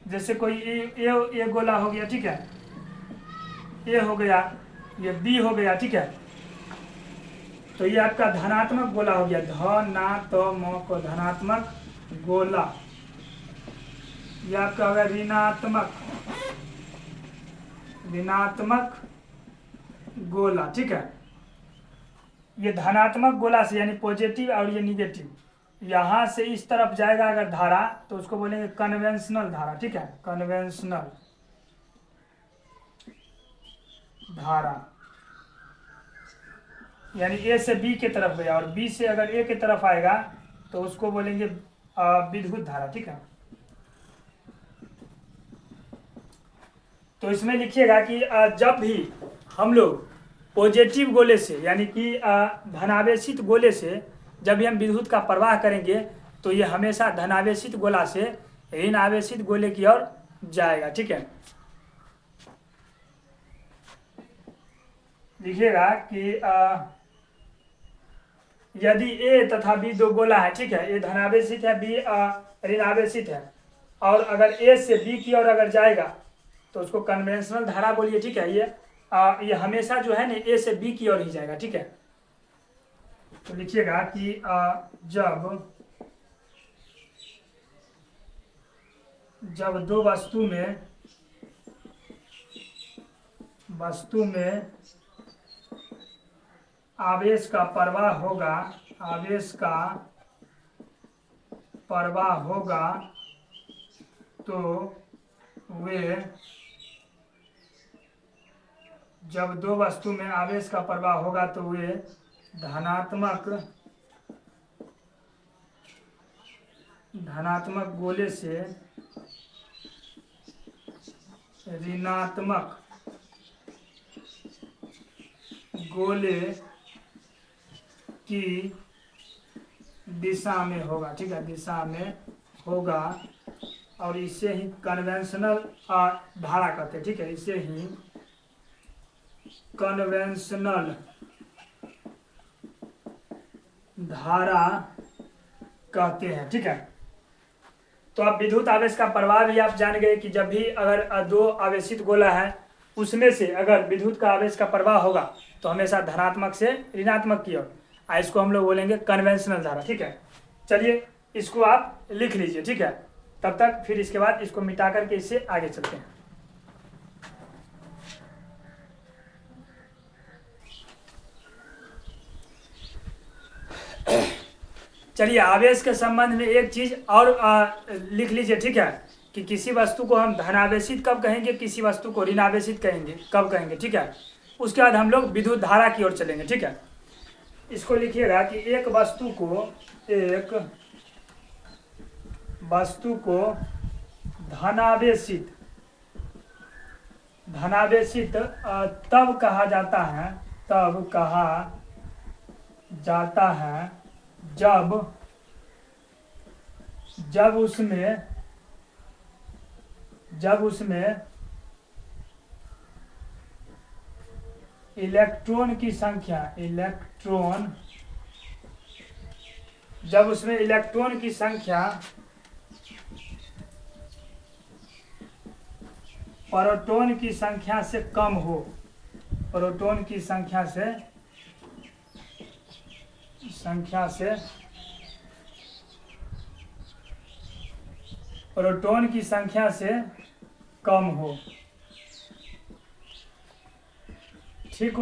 [SPEAKER 1] जैसे कोई ए गोला हो गया। ठीक है, ए हो गया, ये बी हो गया। ठीक है, तो ये आपका धनात्मक गोला हो गया, धनात्मक धनात्मक गोला। ये आपका होगा ऋणात्मक गोला। ठीक है, ये धनात्मक गोला से यानी पॉजिटिव और ये निगेटिव, यहाँ से इस तरफ जाएगा अगर धारा तो उसको बोलेंगे कन्वेंशनल धारा, ठीक है, कन्वेंशनल धारा, यानी ए से बी की तरफ गया और बी से अगर ए की तरफ आएगा तो उसको बोलेंगे विद्युत धारा, ठीक है। तो इसमें लिखिएगा कि जब भी हम लोग पॉजिटिव गोले से यानी कि धनावेशित गोले से जब भी हम विद्युत का प्रवाह करेंगे तो ये हमेशा धनावेशित गोला से ऋण आवेशित गोले की ओर जाएगा, ठीक है। लिखिएगा कि यदि ए तथा बी दो गोला है, ठीक है, ए धनावेशित है, बी ऋण आवेशित है, और अगर ए से बी की ओर अगर जाएगा तो उसको कन्वेंशनल धारा बोलिए, ठीक है। ये हमेशा जो है ना ए से बी की ओर ही जाएगा, ठीक है। तो लिखिएगा कि जब दो वस्तु में आवेश का प्रवाह होगा तो वे जब दो वस्तु में आवेश का प्रवाह होगा तो वे धनात्मक गोले से ऋणात्मक गोले की दिशा में होगा, ठीक है, दिशा में होगा, और इसे ही कन्वेंशनल धारा कहते हैं, ठीक है, इसे ही कन्वेंशनल धारा कहते हैं, ठीक है। तो अब विद्युत आवेश का प्रवाह भी आप जान गए कि जब भी अगर दो आवेशित गोला है उसमें से अगर विद्युत का आवेश का प्रवाह होगा तो हमेशा धनात्मक से ऋणात्मक की ओर, इसको हम लोग बोलेंगे कन्वेंशनल धारा, ठीक है। चलिए इसको आप लिख लीजिए, ठीक है, तब तक फिर इसके बाद इसको मिटा करके इससे आगे चलते हैं। चलिए आवेश के संबंध में एक चीज और लिख लीजिए, ठीक है, कि किसी वस्तु को हम धनावेशित कब कहेंगे, किसी वस्तु को ऋणावेशित कहेंगे कब कहेंगे, ठीक है। उसके बाद हम लोग विद्युत धारा की ओर चलेंगे, ठीक है। इसको लिखिएगा कि एक वस्तु को धनावेशित तब कहा जाता है जब उसमें इलेक्ट्रॉन की संख्या प्रोटॉन की संख्या से कम हो, प्रोटॉन की संख्या से कम हो। ठीक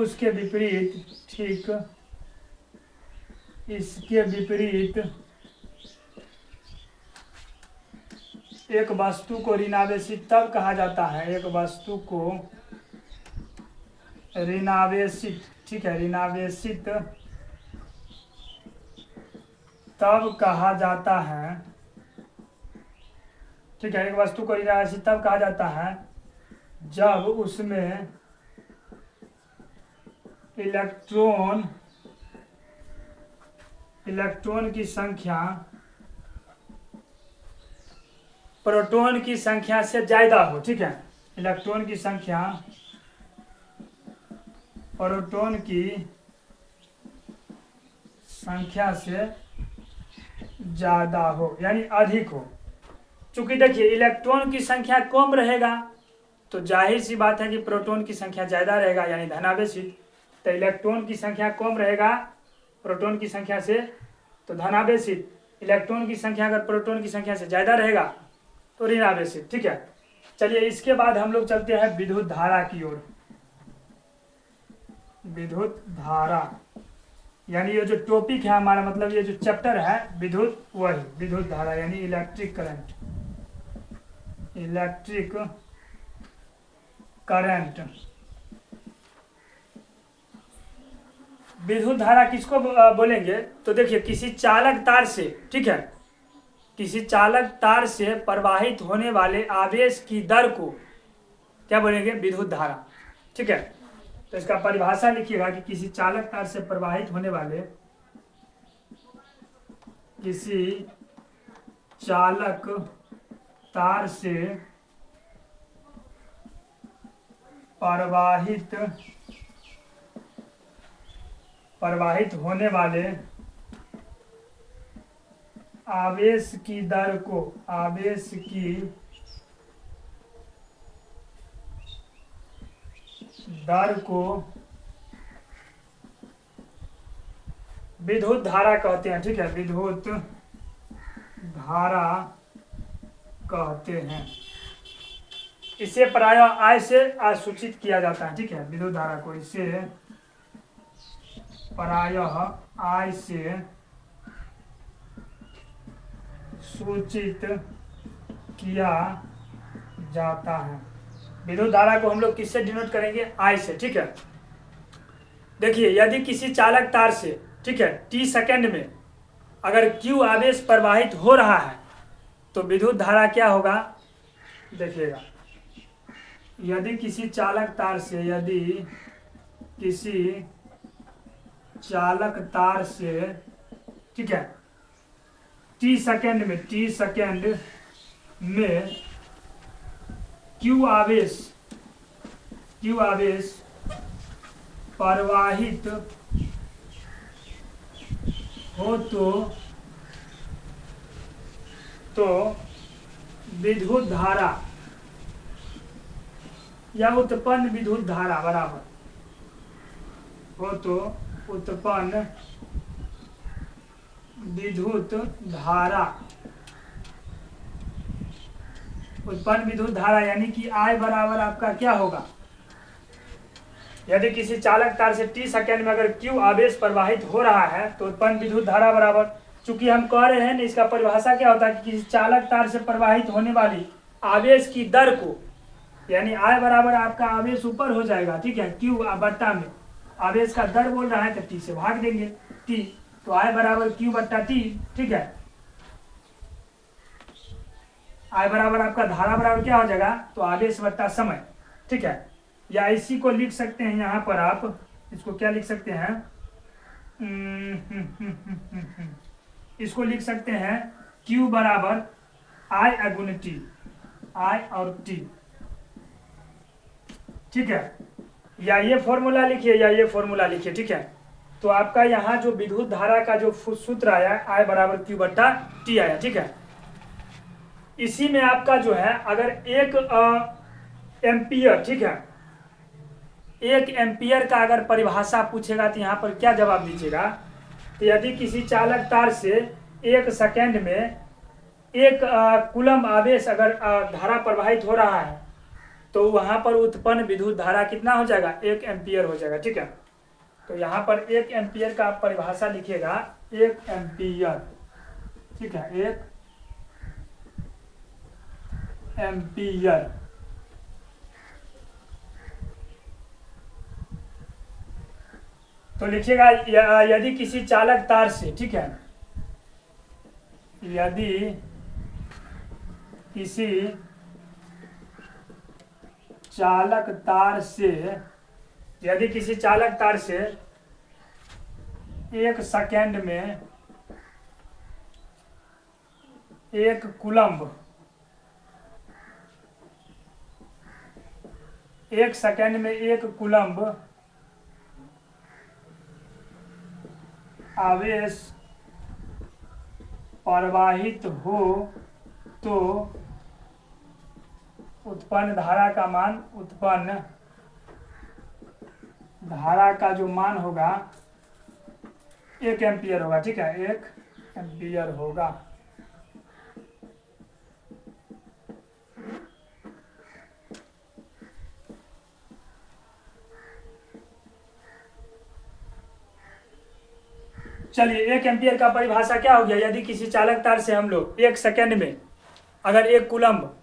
[SPEAKER 1] इसके विपरीत एक वस्तु को ऋणावेशित तब कहा जाता है, एक वस्तु को ऋणावेशित, ठीक है, ऋणावेशित तब कहा जाता है, ठीक है, एक वस्तु को ऋणावेशित तब कहा जाता है जब उसमें इलेक्ट्रॉन की संख्या प्रोटॉन की संख्या से ज्यादा हो, ठीक है, इलेक्ट्रॉन की संख्या प्रोटॉन की संख्या से ज्यादा हो यानी अधिक हो। चूंकि देखिए इलेक्ट्रॉन की संख्या कम रहेगा तो जाहिर सी बात है कि प्रोटॉन की संख्या ज्यादा रहेगा यानी धनावेशित। तो इलेक्ट्रॉन की संख्या कम रहेगा प्रोटॉन की संख्या से तो धनावेशित, इलेक्ट्रॉन की संख्या अगर प्रोटॉन की संख्या से ज्यादा रहेगा तो ऋणावेशित, ठीक है। चलिए इसके बाद हम लोग चलते हैं विद्युत धारा की ओर। विद्युत धारा यानी ये जो टॉपिक है हमारा, मतलब ये जो चैप्टर है विद्युत, वही विद्युत धारा यानी इलेक्ट्रिक करंट, इलेक्ट्रिक करंट। विद्युत धारा किसको बोलेंगे? तो देखिए किसी चालक तार से, ठीक है, किसी चालक तार से प्रवाहित होने वाले आवेश की दर को क्या बोलेंगे? विद्युत धारा, ठीक है। तो इसका परिभाषा लिखिएगा कि किसी चालक तार से प्रवाहित होने वाले, किसी चालक तार से प्रवाहित होने वाले आवेश की दर को, आवेश की दर को विद्युत धारा कहते हैं, ठीक है, विद्युत धारा कहते हैं। इसे प्रायः I से सूचित किया जाता है, ठीक है, विद्युत धारा को इसे प्रायः I से सूचित किया जाता है। विद्युत धारा को हम लोग किससे डिनोट करेंगे? I से, ठीक है। देखिए यदि किसी चालक तार से, ठीक है, t सेकेंड में अगर Q आवेश प्रवाहित हो रहा है तो विद्युत धारा क्या होगा? देखिएगा, यदि किसी चालक तार से, यदि किसी चालक तार से, ठीक है, t सेकेंड में Q आवेश प्रवाहित हो तो विद्युत धारा या उत्पन्न विद्युत धारा बराबर हो तो उत्पन्न विद्युत धारा, उत्पन्न विद्युत धारा यानी कि I बराबर आपका क्या होगा? यदि किसी चालक तार से t सेकेंड में अगर Q आवेश प्रवाहित हो रहा है तो उत्पन्न विद्युत धारा बराबर, चूंकि हम कह रहे हैं ना, इसका परिभाषा क्या होता है कि किसी चालक तार से प्रवाहित होने वाली आवेश की दर को, यानी I बराबर आपका आवेश ऊपर हो जाएगा, ठीक है, Q बट्टा में आवेश का दर बोल रहा है तो t से भाग देंगे, t, तो I बराबर Q बट्टा t, ठीक है। I बराबर आपका धारा बराबर क्या हो जाएगा? तो आवेश बट्टा समय, ठीक है। या इसी को लिख सकते हैं यहाँ पर, आप इसको क्या लिख सकते हैं? इसको लिख सकते हैं Q बराबर I अगुण T, I और T, ठीक है। या ये फॉर्मूला लिखिए या ये फॉर्मूला लिखिए, ठीक है। तो आपका यहाँ जो विद्युत धारा का जो सूत्र आया I बराबर Q बट्टा T आया, ठीक है। इसी में आपका जो है अगर 1 एम्पियर, ठीक है, 1 एम्पियर का अगर परिभाषा पूछेगा तो यहाँ पर क्या जवाब दीजिएगा? तो यदि किसी चालक तार से 1 सेकेंड में 1 कूलम आवेश अगर धारा प्रवाहित हो रहा है तो वहाँ पर उत्पन्न विद्युत धारा कितना हो जाएगा? 1 एम्पियर हो जाएगा, ठीक है। तो यहाँ पर 1 एम्पियर का परिभाषा लिखिएगा, 1 एम्पियर, ठीक है, 1 एम्पियर। तो लिखिएगा यदि किसी चालक तार से, ठीक है, यदि किसी चालक तार से, यदि किसी चालक तार से 1 सेकेंड में 1 कूलम्ब, 1 सेकेंड में 1 कूलम्ब आवेश प्रवाहित हो तो उत्पन्न धारा का मान, उत्पन्न धारा का जो मान होगा 1 एम्पियर होगा, ठीक है, 1 एम्पियर होगा। चलिए 1 एम्पियर का परिभाषा क्या हो गया, यदि किसी चालक तार से हम लोग 1 सेकेंड में अगर 1 कूलम्ब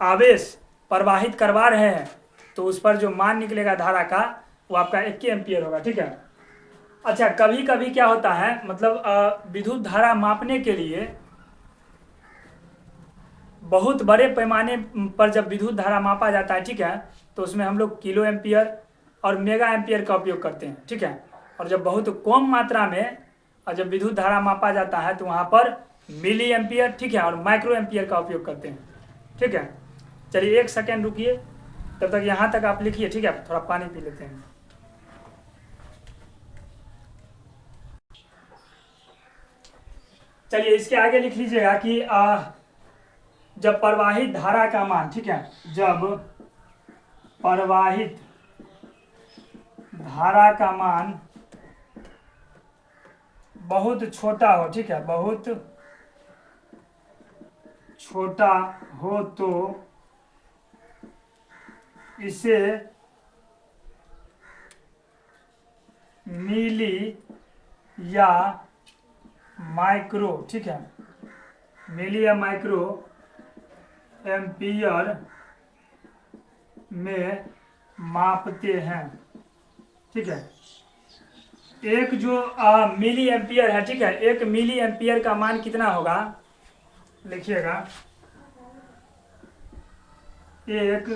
[SPEAKER 1] आवेश प्रवाहित करवा रहे हैं तो उस पर जो मान निकलेगा धारा का वो आपका 1 एम्पियर होगा। ठीक है। अच्छा, कभी कभी क्या होता है, मतलब विद्युत धारा मापने के लिए बहुत बड़े पैमाने पर जब विद्युत धारा मापा जाता है, ठीक है, तो उसमें हम लोग किलो एम्पियर और मेगा एम्पियर का उपयोग करते हैं। ठीक है। और जब बहुत कम मात्रा में जब विद्युत धारा मापा जाता है तो वहाँ पर मिली एम्पियर, ठीक है, और माइक्रो एम्पियर का उपयोग करते हैं। ठीक है। चलिए 1 सेकेंड रुकिए, तब तक यहाँ तक आप लिखिए। ठीक है, थोड़ा पानी पी लेते हैं। चलिए इसके आगे लिख लीजिएगा कि जब प्रवाहित धारा का मान, ठीक है, जब प्रवाहित धारा का मान बहुत छोटा हो, ठीक है, बहुत छोटा हो तो इसे मिली या माइक्रो, ठीक है, मिली या माइक्रो एम्पियर में मापते हैं। ठीक है। एक जो मिली एम्पियर है, ठीक है, 1 मिली एम्पियर का मान कितना होगा, लिखिएगा, 1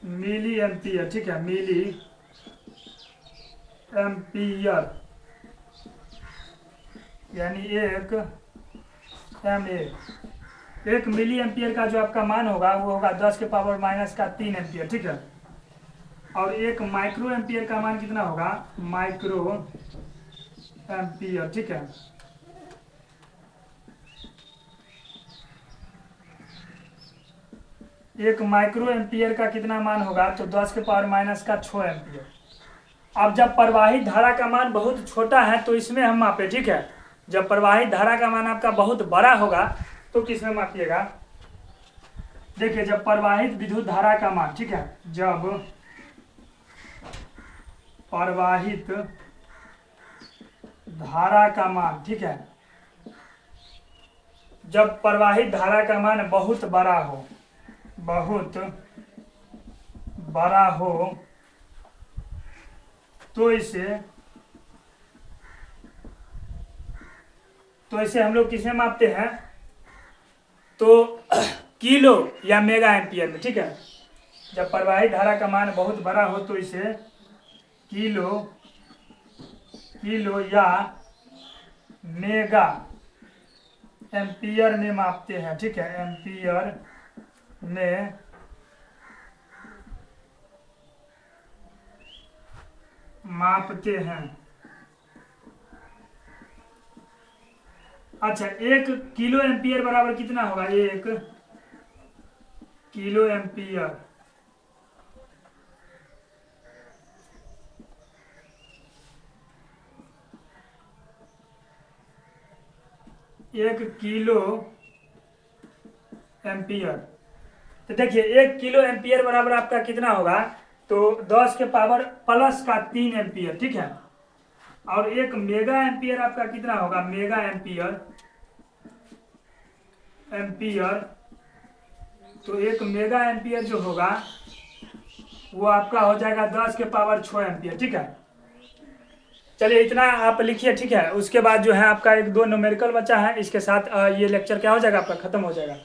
[SPEAKER 1] मिली एम्पियर, ठीक है, मिली एम्पियर यानी 1 मिली एम्पियर का जो आपका मान होगा वो होगा 10⁻³ एम्पियर। ठीक है। और 1 माइक्रो एम्पियर का मान कितना होगा, माइक्रो एम्पियर। ठीक है। एक माइक्रो एम्पियर का कितना मान होगा, तो 10⁻⁶ एम्पियर। अब जब प्रवाहित धारा का मान बहुत छोटा है तो इसमें हम मापे। ठीक है। जब प्रवाहित धारा का मान आपका बहुत बड़ा होगा तो किसमें मापिएगा, देखिए, जब प्रवाहित विद्युत धारा का मान, ठीक है, जब प्रवाहित धारा का मान, ठीक है, जब प्रवाहित धारा का मान बहुत बड़ा हो, बहुत बड़ा हो तो इसे हम लोग किसमें मापते हैं, तो किलो या मेगा एम्पियर में। ठीक है। जब प्रवाहित धारा का मान बहुत बड़ा हो तो इसे किलो या मेगा एम्पियर में मापते हैं। ठीक है, एम्पियर में मापते हैं। अच्छा, 1 किलो एम्पियर बराबर कितना होगा, 1 किलो एम्पियर 1 किलो एम्पियर। तो देखिए 1 किलो एम्पियर बराबर आपका कितना होगा, तो 10⁻+3 एम्पियर। ठीक है। और 1 मेगा एम्पियर आपका कितना होगा, मेगा एम्पियर, तो 1 मेगा एम्पियर जो होगा वो आपका हो जाएगा 10⁻6 एम्पियर। ठीक है। चलिए इतना आप लिखिए। ठीक है। उसके बाद जो है आपका 1-2 न्यूमेरिकल बचा है, इसके साथ ये लेक्चर क्या हो जाएगा, आपका खत्म हो जाएगा।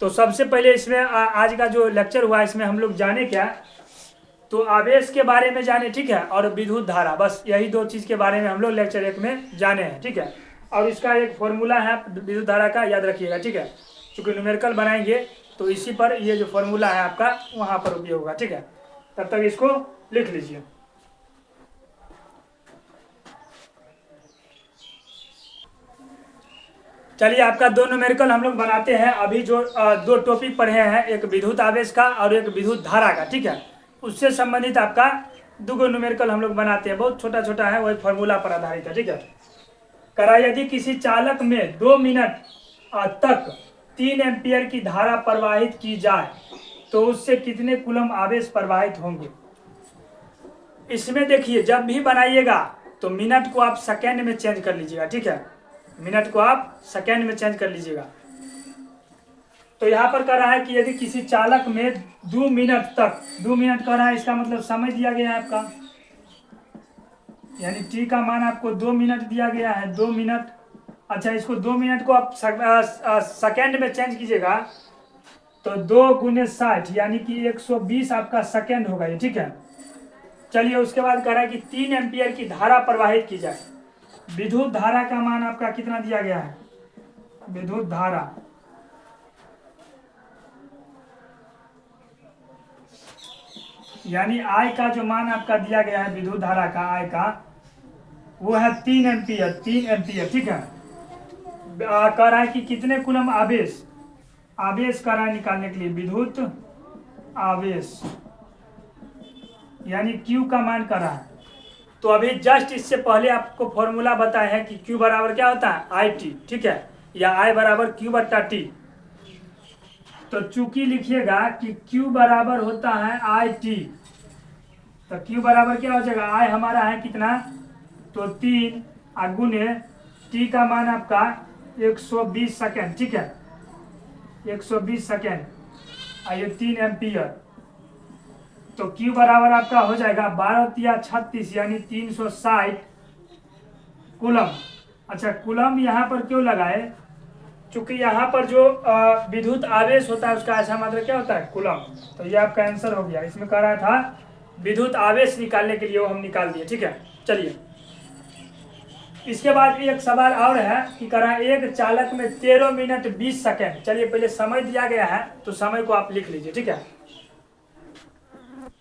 [SPEAKER 1] तो सबसे पहले इसमें आज का जो लेक्चर हुआ इसमें हम लोग जाने क्या, तो आवेश के बारे में जाने, ठीक है, और विद्युत धारा, बस यही 2 चीज़ के बारे में हम लोग लेक्चर 1 में जाने हैं। ठीक है। और इसका एक फॉर्मूला है विद्युत धारा का, याद रखिएगा। ठीक है। क्योंकि न्यूमेरिकल बनाएंगे तो इसी पर ये जो फॉर्मूला है आपका वहाँ पर उपयोग होगा। ठीक है। तब तक इसको लिख लीजिए। चलिए आपका 2 न्यूमेरिकल हम लोग बनाते हैं। अभी जो 2 टॉपिक पढ़े हैं, एक विद्युत आवेश का और एक विद्युत धारा का। ठीक है। उससे संबंधित आपका 2 न्यूमेरिकल हम लोग बनाते हैं, बहुत छोटा छोटा है, वही फॉर्मूला पर आधारित है। ठीक है। करा, यदि किसी चालक में 2 मिनट तक 3 एम्पियर की धारा प्रवाहित की जाए तो उससे कितने कूलम आवेश प्रवाहित होंगे। इसमें देखिए, जब भी बनाइएगा तो मिनट को आप सेकेंड में चेंज कर लीजिएगा, ठीक है, मिनट को आप सेकेंड में चेंज कर लीजिएगा। तो यहाँ पर कह रहा है कि यदि किसी चालक में 2 मिनट तक, 2 मिनट कह रहा है, इसका मतलब समय दिया गया है आपका, यानी टी का मान आपको 2 मिनट दिया गया है, 2 मिनट। अच्छा, इसको 2 मिनट को आप सेकेंड में चेंज कीजिएगा तो 2 गुने 60 यानी कि 120 आपका सेकेंड होगा ये, ठीक है। चलिए, उसके बाद कह रहा है कि 3 एम्पियर की धारा प्रवाहित की जाए। विद्युत धारा का मान आपका कितना दिया गया है, विद्युत धारा, यानी आई का जो मान आपका दिया गया है विद्युत धारा का, आई का वो है 3 एम्पियर, 3 एम्पियर, ठीक है। कह रहा है कि कितने कूलम आवेश, आवेश कह रहा है निकालने के लिए, विद्युत आवेश यानी Q का मान कर रहा है। तो अभी जस्ट इससे पहले आपको फॉर्मूला बताया है कि Q बराबर क्या होता है, आई टी, ठीक है, या I बराबर Q बट्टा टी। तो चूंकि लिखिएगा कि Q बराबर होता है आई टी, तो Q बराबर क्या हो जाएगा, I हमारा है कितना, तो 3 गुने T का मान आपका 120 सेकेंड, ठीक है, 120 सेकेंड, आइए 3 एम्पियर। तो Q बराबर आपका हो जाएगा 12 या 36 यानी 360 कूलम। अच्छा, कूलम यहाँ पर क्यों लगाए, चूंकि यहाँ पर जो विद्युत आवेश होता है उसका ऐसा मात्रा क्या होता है, कूलम। तो ये आपका आंसर हो गया। इसमें कह रहा था विद्युत आवेश निकालने के लिए, वो हम निकाल दिए, ठीक है। चलिए, इसके बाद एक सवाल और है कि कह रहा है एक चालक में 13 मिनट 20 सेकेंड। चलिए, पहले समय दिया गया है तो समय को आप लिख लीजिए, ठीक है।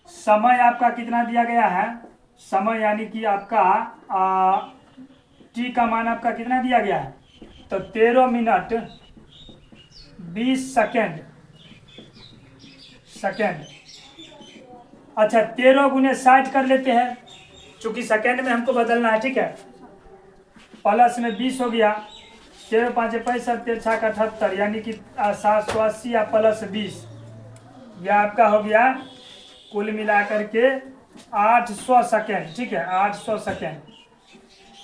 [SPEAKER 1] समय आपका कितना दिया गया है, समय यानी कि आपका टी का मान आपका कितना दिया गया है, तो 13 मिनट 20 सेकेंड, सेकेंड। अच्छा, 13 गुने 60 कर लेते हैं, चूंकि सेकेंड में हमको बदलना है, ठीक है। प्लस में 20 हो गया, 13 5 65, 13 6 78 यानी कि 780 या प्लस 20, यह आपका हो गया कुल मिलाकर के 800 सेकेंड, ठीक है, 800 सेकेंड।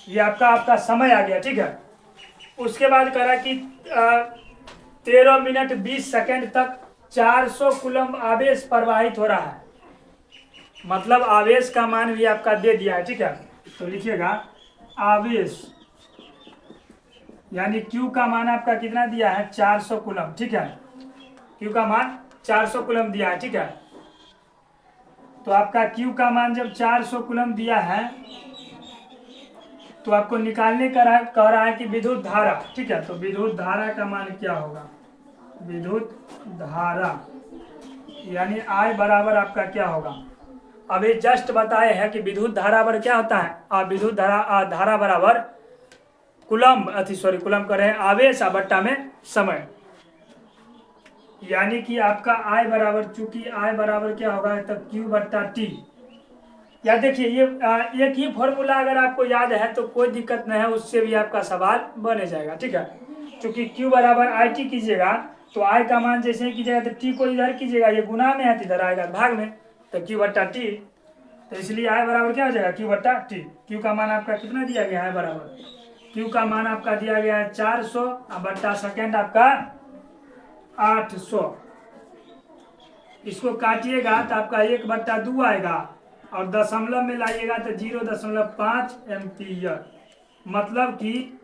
[SPEAKER 1] ये आपका समय आ गया, ठीक है। उसके बाद कह रहा कि 13 मिनट 20 सेकेंड तक 400 कूलम आवेश प्रवाहित हो रहा है, मतलब आवेश का मान भी आपका दे दिया है, ठीक है। तो लिखिएगा आवेश यानी Q का मान आपका कितना दिया है, 400 कूलम, ठीक है। Q का मान 400 कूलम दिया है, ठीक है। तो आपका Q का मान जब 400 कूलम दिया है तो आपको निकालने कह रहा है कि विद्युत धारा, ठीक है। तो विद्युत धारा का मान क्या होगा, विद्युत धारा यानी I बराबर आपका क्या होगा, अभी जस्ट बताए हैं कि विद्युत धारा बराबर क्या होता है, विद्युत धारा बराबर कूलम, कूलम कर रहे हैं आवेश बट्टा में समय, यानी कि आपका I बराबर, चूंकि I बराबर क्या होगा, तब Q बट्टा टी। या देखिए, ये एक ही फॉर्मूला अगर आपको याद है तो कोई दिक्कत नहीं है, उससे भी आपका सवाल बने जाएगा, ठीक है। चूंकि Q बराबर आई टी कीजिएगा तो I का मान जैसे ही कीजिएगा तो T को इधर कीजिएगा, ये गुना में है तो इधर आएगा भाग में, तो Q बट्टा टी। तो इसलिए I बराबर क्या हो जाएगा, Q बट्टा टी। Q का मान आपका कितना दिया गया है, बराबर Q का मान आपका दिया गया है 400 बट्टा सेकेंड आपका 800। इसको काटिएगा तो आपका 1/2 आएगा और दशमलव में लाइएगा तो 0.5 एम्पियर, मतलब कि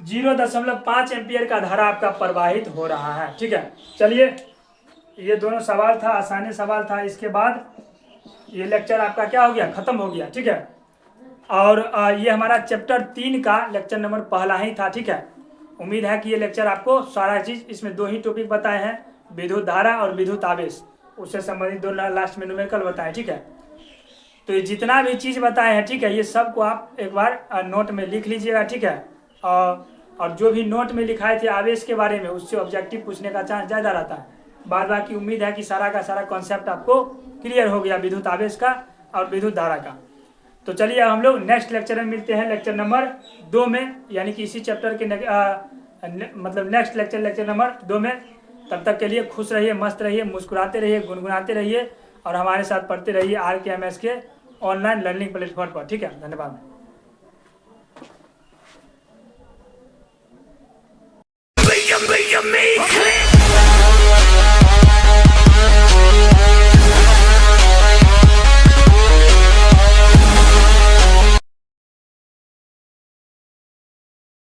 [SPEAKER 1] 0.5 एम्पियर का धारा आपका प्रवाहित हो रहा है, ठीक है। चलिए, ये दोनों सवाल था, आसानी सवाल था। इसके बाद ये लेक्चर आपका क्या हो गया, खत्म हो गया, ठीक है। और ये हमारा चैप्टर 3 का लेक्चर नंबर पहला ही था, ठीक है। उम्मीद है कि ये लेक्चर आपको सारा चीज़, इसमें 2 ही टॉपिक बताए हैं, विद्युत धारा और विद्युत आवेश, उससे संबंधित 2 लास्ट में न्यूमेरिकल बताए, ठीक है। तो ये जितना भी चीज़ बताए हैं, ठीक है, ये सब को आप एक बार नोट में लिख लीजिएगा, ठीक है। और जो भी नोट में लिखाए थे आवेश के बारे में, उससे ऑब्जेक्टिव पूछने का चांस ज़्यादा रहता है। बाद बाकी उम्मीद है कि सारा का सारा कॉन्सेप्ट आपको क्लियर हो गया विद्युत आवेश का और विद्युत धारा का। तो चलिए, हम लोग नेक्स्ट लेक्चर में मिलते हैं, लेक्चर नंबर 2 में, यानी कि इसी चैप्टर के मतलब नेक्स्ट लेक्चर नंबर 2 में। तब तक के लिए खुश रहिए, मस्त रहिए, मुस्कुराते रहिए, गुनगुनाते रहिए और हमारे साथ पढ़ते रहिए RKMS के ऑनलाइन लर्निंग प्लेटफॉर्म पर, ठीक है। धन्यवाद।
[SPEAKER 2] Think of me clear.